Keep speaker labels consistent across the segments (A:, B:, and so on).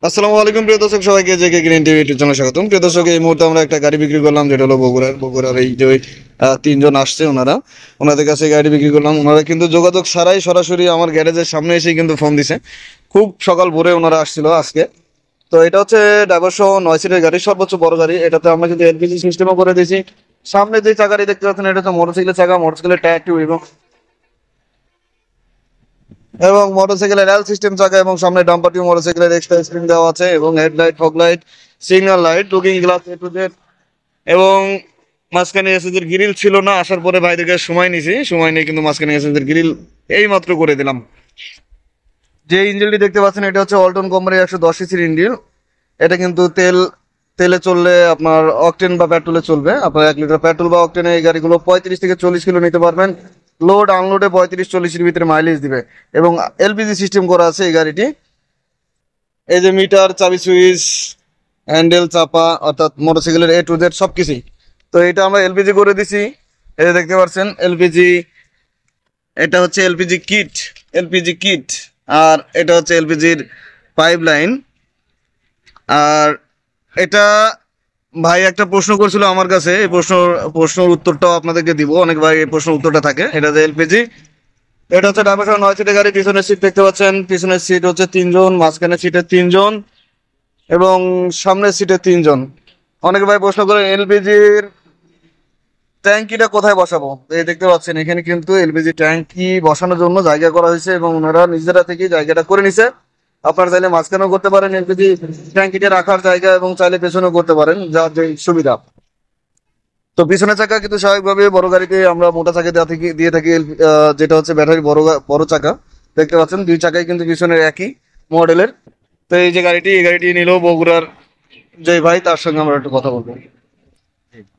A: আসসালামু আলাইকুম প্রিয় দর্শক, সবাইকে জেকে গ্রিন টিভি ইউটিউব চ্যানেলে স্বাগতম। প্রিয় দর্শক, এই মুহূর্তে আমরা একটা গাড়ি বিক্রি করলাম, যেটা হলো বগুড়ার এই যে তিনজন আসছে, ওনাদের কাছে গাড়ি বিক্রি করলাম। ওনারা কিন্তু যোগাযোগ ছাড়াই সরাসরি আমার গ্যারেজের সামনে এসেই কিন্তু ফোন দিছে। খুব সকাল ভোরে ওনারা আসছিল আজকে। তো এটা হচ্ছে ড্রাইভার সহ 9 সিটের গাড়ি, সর্বোচ্চ বড় গাড়ি। এটাতে আমরা কিন্তু এলপিজি সিস্টেমও করে দিয়েছি। সামনে যে চাকাটি দেখতে পাচ্ছেন, এটা হচ্ছে মোটরসাইকেলের চাকা, মোটরসাইকেলের টায়ার টিউব এবং মোটরসাইকেলের এল সিস্টেম চাকা, এবং সামনে ডাম্পার টিউব, মোটরসাইকেলের এক্সট্রা স্ক্রিন দেওয়া আছে, এবং headlight, fog light, signal light, looking glass A to Z. এবং মাঝখানে এসএসের গ্রিল ছিল না, আসার পরে ভাইদেরকে সময় নিয়েছি, সময় নিয়ে কিন্তু মাঝখানে এসএসের গ্রিল এই মাত্র করে দিলাম। যে ইঞ্জিনটি দেখতে পাচ্ছেন, এটা হচ্ছে অল্টন কোম্পানির 110 সিসির ইঞ্জিন। এটা কিন্তু তেলে চললে আপনার অকটেন বা পেট্রোলে চলবে। আপনার 1 লিটার পেট্রোল বা অকটেনে এই গাড়িগুলো 35 থেকে 40 কিলো নিতে পারবেন। লোড আনলোডে 35-40-এর ভিতরে মাইলেজ দিবে। এবং এলপিজি সিস্টেম করা আছে এই গাড়িটি। এই যে মিটার, চাবি সুইচ, হ্যান্ডেল, চাপা, অর্থাৎ মোটরসাইকেলের এ টু জেড সবকিছুই। তো এটা আমরা এলপিজি করে দিছি। এই যে দেখতে পাচ্ছেন এলপিজি, এটা হচ্ছে এলপিজি কিট। আর এটা হচ্ছে এলপিজির পাইপ লাইন। আর এটা ভাই একটা প্রশ্ন করছিল আমার কাছে, এই প্রশ্নের উত্তরটাও আপনাদেরকে দিব। অনেক ভাই এই প্রশ্নের উত্তরটা থাকে। এটা যে এলপিজি, এটা হচ্ছে ঢাকা শহর 9 সিটের গাড়ি। পিছনের সিট দেখতে পাচ্ছেন, পিছনের সিট হচ্ছে 3 জন, মাঝখানের সিটে 3 জন, এবং সামনের সিটে 3 জন। অনেক ভাই প্রশ্ন করে এলপিজির ট্যাঙ্কিটা কোথায় বসাবো। এই দেখতে পাচ্ছেন, এখানে কিন্তু এলপিজি ট্যাঙ্কি বসানোর জন্য জায়গা করা হয়েছে, এবং ওনারা নিজেরা থেকে জায়গাটা করে নিছে। আপনারা চাইলে মাঝখানেও করতে পারেন এলপিজি ট্যাঙ্কিটা রাখার জায়গা, এবং চাইলে পেছনেও করতে পারেন, যার যে সুবিধা। তো পিছনের চাকা কিন্তু স্বাভাবিকভাবে বড় গাড়িতে আমরা মোটা চাকা দিয়ে থাকি, যেটা হচ্ছে ব্যাটারি বড় চাকা। দেখতে পাচ্ছেন 2 চাকাই কিন্তু পিছনের একই মডেলের। তো এই যে এই গাড়িটি নিল বগুড়ার যে ভাই, তার সঙ্গে আমরা একটু কথা বলবো।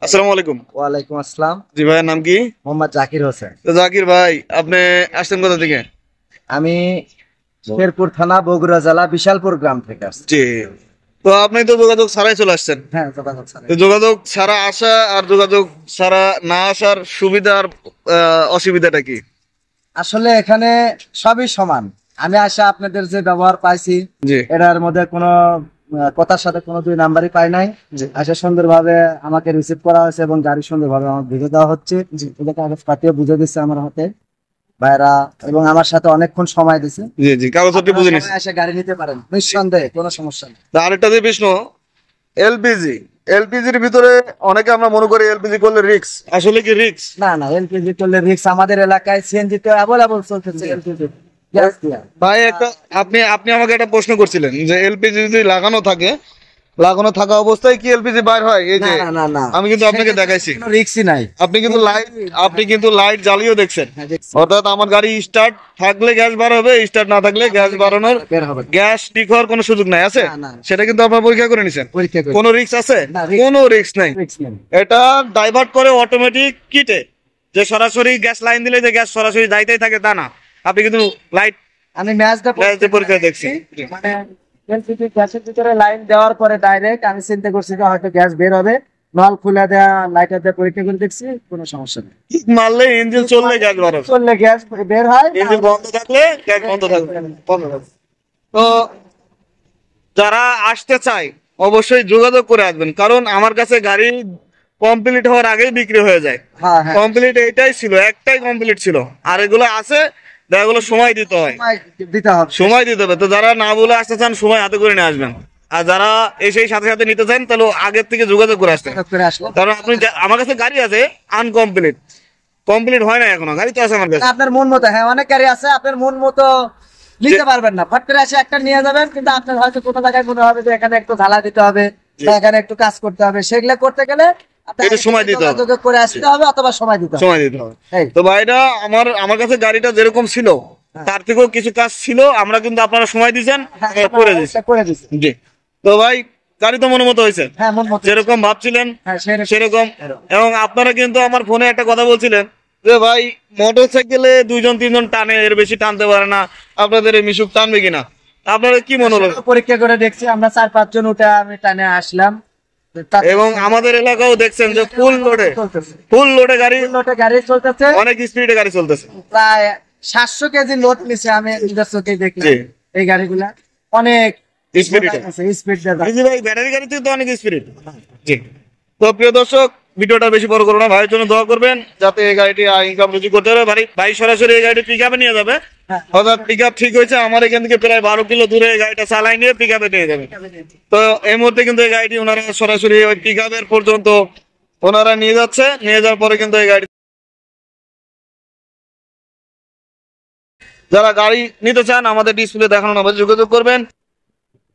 A: আসসালামু আলাইকুম।
B: ওয়ালাইকুম আসসালাম।
A: জি ভাইয়ের নাম কি?
B: মোহাম্মদ জাকির হোসেন।
A: তো জাকির ভাই, আপনি আসছেন কোথা থেকে?
B: আমি শেরপুর থানা, বগুড়া জেলা, বিশালপুর গ্রাম থেকে আসছি।
A: জি। তো আপনি তো যোগাযোগ ছাড়াই চলে আসছেন।
B: হ্যাঁ, যোগাযোগ ছাড়াই।
A: তো যোগাযোগ ছাড়া আসা আর যোগাযোগ ছাড়া না আসার সুবিধা আর অসুবিধাটা কি?
B: আসলে এখানে সবই সমান। আমি আসা আপনাদের যে ব্যবহার পাইছি,
A: জি
B: এটার মধ্যে কোনো কথার সাথে কোনো দুই নাম্বারই পাই নাই।
A: জি
B: আসা সুন্দরভাবে আমাকে রিসিভ করা হয়েছে, এবং গাড়ি সুন্দরভাবে আমাকে বুঝে দেওয়া হচ্ছে।
A: জি
B: এটা কাগজ পাতিও বুঝে দিচ্ছে আমার হাতে ভাইরা, এবং আমার সাথে অনেকক্ষণ সময় দিছে।
A: জি জি কাগজপত্র বুঝে নিচ্ছি।
B: এসে গাড়ি নিতে পারেন নিঃসন্দেহে, কোনো সমস্যা নেই।
A: তা আরেকটা যে প্রশ্ন, এলপিজির ভিতরে অনেকে আমরা মনে করি এলপিজি করলে রিস্ক, আসলে কি রিস্ক?
B: না না, এলপিজি করলে রিক্স। আমাদের এলাকায় সিএনজি তো অ্যাভেলেবল চলতেছে, এলপিজি গ্যাস দিয়া।
A: ভাই একটা, আপনি আমাকে একটা প্রশ্ন করছিলেন যে এলপিজি যদি লাগানো থাকা অবস্থায় কি এলপিজি বাইর হয়? এই যে
B: না না না,
A: আমি কিন্তু আপনাকে দেখাইছি,
B: কোনো রিক্সই নাই।
A: আপনি কিন্তু লাইট জ্বালিয়েও দেখছেন।
B: হ্যাঁ, দেখছি।
A: অর্থাৎ আমার গাড়ি স্টার্ট থাকলে গ্যাস বার হবে, স্টার্ট না থাকলে গ্যাস বাড়ানোর,
B: বের হবে।
A: গ্যাস লিক হওয়ার কোনো সুযোগ নাই আছে।
B: না, না।
A: সেটা কিন্তু আপনার পরীক্ষা করে নিছেন।
B: পরীক্ষা করে।
A: কোনো রিস্ক আছে?
B: না, risk-
A: কোনো রিস্ক নাই।
B: রিক্স নেই।
A: এটা ডাইভার্ট করে অটোমেটিক কিটে, যে সরাসরি গ্যাস লাইন দিলে যে গ্যাস সরাসরি যাইতেই থাকে তা না। আপনি কিন্তু লাইট
B: আমি ম্যাচটা
A: পরীক্ষা দেখছি।
B: মানে এলপিজি গ্যাসের ভিতরে লাইন দেওয়ার পরে ডাইরেক্ট আমি চিন্তা করছি যে হয়তো গ্যাস বের হবে, নল খুলে দেয়া, লাইটার দিয়ে পরীক্ষা করে দেখছি, কোনো সমস্যা নেই।
A: কিক মারলে ইঞ্জিন চললে গ্যাস বার হবে,
B: চললে গ্যাস বের হয়।
A: ইঞ্জিন বন্ধ থাকলে গ্যাস বন্ধ থাকবে। তো যারা আসতে চায় অবশ্যই যোগাযোগ করে আসবেন, কারণ আমার কাছে গাড়ি কমপ্লিট হওয়ার আগেই বিক্রি হয়ে যায়।
B: হ্যাঁ হ্যাঁ,
A: কমপ্লিট এইটাই ছিল, একটাই কমপ্লিট ছিল, আর এগুলো আছে, এগুলো সময় দিতে হয়,
B: সময় দিতে হবে।
A: সময় দিতে হবে। তো যারা না বলে আসতে চান, সময় হাতে করে নিয়ে আসবেন। আর যারা এসেই সাথে সাথে নিতে চান, তাহলে আগের থেকে যোগাযোগ করে আসতে।
B: করে আসলো।
A: কারণ আমার কাছে গাড়ি আছে কমপ্লিট হয় না এখনো, গাড়ি তো আছে আমার কাছে।
B: আপনার মন মতো, হ্যাঁ অনেক গাড়ি আছে, আপনার মন মতো নিতে পারবেন না। ফট করে এসে একটা নিয়ে যাবেন, কিন্তু আপনার হয়তো কোনো জায়গায় মনে হবে যে এখানে একটু ঢালা দিতে হবে, বা এখানে একটু কাজ করতে হবে। সেগুলো করতে গেলে আপনার
A: একটু সময় দিতে হবে।
B: যোগাযোগ করে আসতে হবে, অথবা সময় দিতে হবে।
A: সময় দিতে হবে।
B: এই।
A: তো ভাইরা, আমার কাছে গাড়িটা যেরকম ছিল তার থেকেও কিছু কাজ ছিল, আমরা কিন্তু আপনারা সময় দিয়েছেন,
B: হ্যাঁ,
A: করে দিচ্ছি।
B: করে দিচ্ছি।
A: জি। তো ভাই, গাড়ি তো মনে মতো হয়েছে,
B: হ্যাঁ, মন মতো।
A: যেরকম ভাবছিলেন
B: হ্যাঁ,
A: সেরকম। এবং আপনারা কিন্তু আমার ফোনে একটা কথা বলছিলেন যে ভাই, মোটর সাইকেলে 2-3 জন টানে, এর বেশি টানতে পারে না, আপনাদের এই মিশুক টানবে কিনা? আপনারা কি মনে হলো?
B: পরীক্ষা করে দেখছি, আমরা 4-5 জন উঠে আমি টানে আসলাম।
A: এবং আমাদের এলাকাও দেখছেন যে ফুল লোডে গাড়ি,
B: গাড়ি চলতেছে,
A: অনেক স্পিডে গাড়ি চলতেছে।
B: প্রায় 700 কেজি লোড নিছে, আমি নিজের চোখে দেখলাম।
A: জি।
B: এই গাড়িগুলা অনেক
A: স্পিরিট
B: স্পিড
A: ভাই ব্যাটারি গাড়িতে তো অনেক স্পিরিট। জি। তো প্রিয় দর্শক, ভিডিওটা বেশি বড় করো না, ভাইয়ের জন্য দোয়া করবেন যাতে এই গাড়িটি ইনকাম রুজি করতে পারে। ভাই সরাসরি এই গাড়িটি পিক আপে নিয়ে যাবে, অর্থাৎ পিক আপ ঠিক হয়েছে আমার এখান থেকে প্রায় 12 কিলো দূরে এই গাড়িটা চালাই নিয়ে পিক আপে নিয়ে যাবে। তো এই মুহূর্তে কিন্তু এই গাড়িটি ওনারা সরাসরি ওই পিক আপের পর্যন্ত ওনারা নিয়ে যাচ্ছে, নিয়ে যাওয়ার পরে কিন্তু এই গাড়ি যারা গাড়ি নিতে চান আমাদের ডিসপ্লে দেখানো নাম্বারে যোগাযোগ করবেন।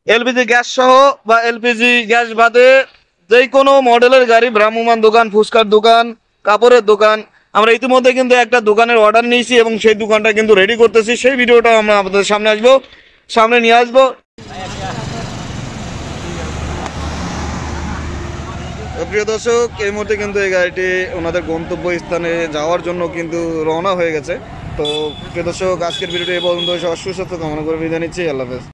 A: এলপিজি গ্যাস সহ বা এলপিজি গ্যাস বাদে যে কোনো মডেলের গাড়ি, ভ্রাম্যমাণ দোকান, ফুচকার দোকান, কাপড়ের দোকান, আমরা ইতিমধ্যে কিন্তু একটা দোকানের অর্ডার নিয়েছি এবং সেই দোকানটা কিন্তু রেডি করতেছি, সেই ভিডিওটা আমরা আপনাদের সামনে নিয়ে আসবো। প্রিয় দর্শক, এই মুহূর্তে কিন্তু এই গাড়িটি ওনাদের গন্তব্য স্থানে যাওয়ার জন্য কিন্তু রওনা হয়ে গেছে। তো প্রিয় দর্শক, আজকের ভিডিওটি এই পর্যন্ত, সবার সুস্বাস্থ্য কামনা করে বিদায় নিচ্ছি। আল্লাহ হাফেজ।